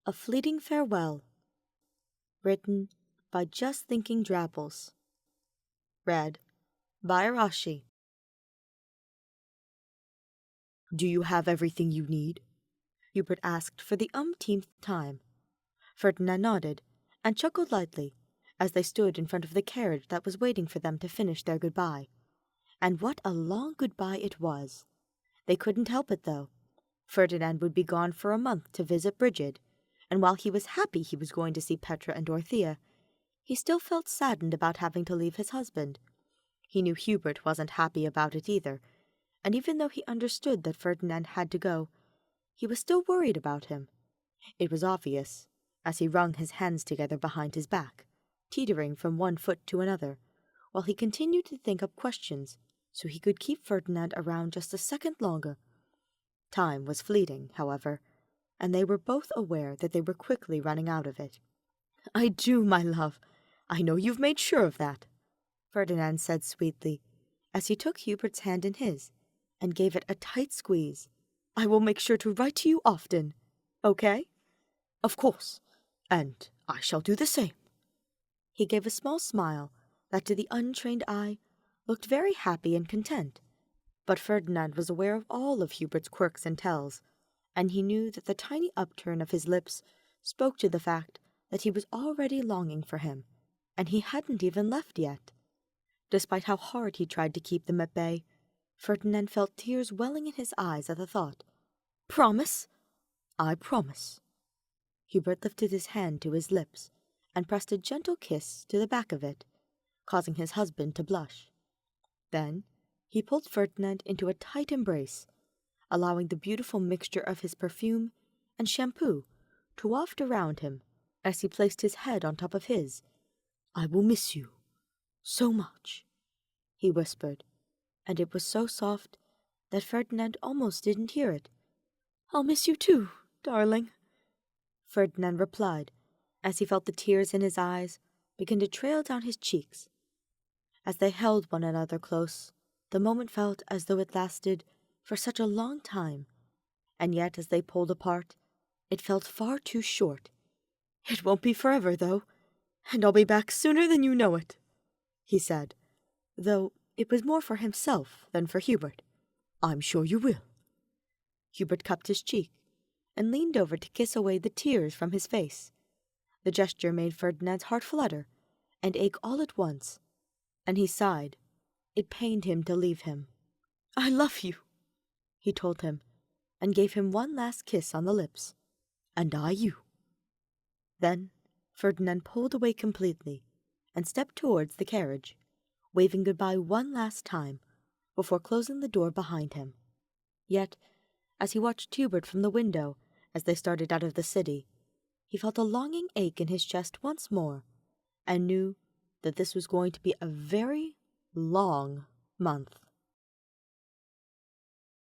A Fleeting Farewell. Written by Just Thinking Drapples. Read by Arashi. "Do you have everything you need?" Hubert asked for the umpteenth time. Ferdinand nodded and chuckled lightly as they stood in front of the carriage that was waiting for them to finish their goodbye. And what a long goodbye it was! They couldn't help it, though. Ferdinand would be gone for a month to visit Brigid, and while he was happy he was going to see Petra and Dorothea, he still felt saddened about having to leave his husband. He knew Hubert wasn't happy about it either, and even though he understood that Ferdinand had to go, he was still worried about him. It was obvious, as he wrung his hands together behind his back, teetering from one foot to another, while he continued to think up questions so he could keep Ferdinand around just a second longer. Time was fleeting, however, and they were both aware that they were quickly running out of it. "I do, my love. I know you've made sure of that," Ferdinand said sweetly, as he took Hubert's hand in his and gave it a tight squeeze. "I will make sure to write to you often. Okay?" "Of course, and I shall do the same." He gave a small smile that to the untrained eye looked very happy and content, but Ferdinand was aware of all of Hubert's quirks and tells, and he knew that the tiny upturn of his lips spoke to the fact that he was already longing for him, and he hadn't even left yet. Despite how hard he tried to keep them at bay, Ferdinand felt tears welling in his eyes at the thought. "Promise?" "I promise." Hubert lifted his hand to his lips and pressed a gentle kiss to the back of it, causing his husband to blush. Then he pulled Ferdinand into a tight embrace, allowing the beautiful mixture of his perfume and shampoo to waft around him as he placed his head on top of his. "I will miss you so much," he whispered, and it was so soft that Ferdinand almost didn't hear it. "I'll miss you too, darling," Ferdinand replied, as he felt the tears in his eyes begin to trail down his cheeks. As they held one another close, the moment felt as though it lasted for such a long time, and yet as they pulled apart, it felt far too short. "It won't be forever, though, and I'll be back sooner than you know it," he said, though it was more for himself than for Hubert. "I'm sure you will." Hubert cupped his cheek and leaned over to kiss away the tears from his face. The gesture made Ferdinand's heart flutter and ache all at once, and he sighed. It pained him to leave him. "I love you," he told him, and gave him one last kiss on the lips. "And I you." Then Ferdinand pulled away completely and stepped towards the carriage, waving goodbye one last time before closing the door behind him. Yet, as he watched Hubert from the window as they started out of the city, he felt a longing ache in his chest once more, and knew that this was going to be a very long month.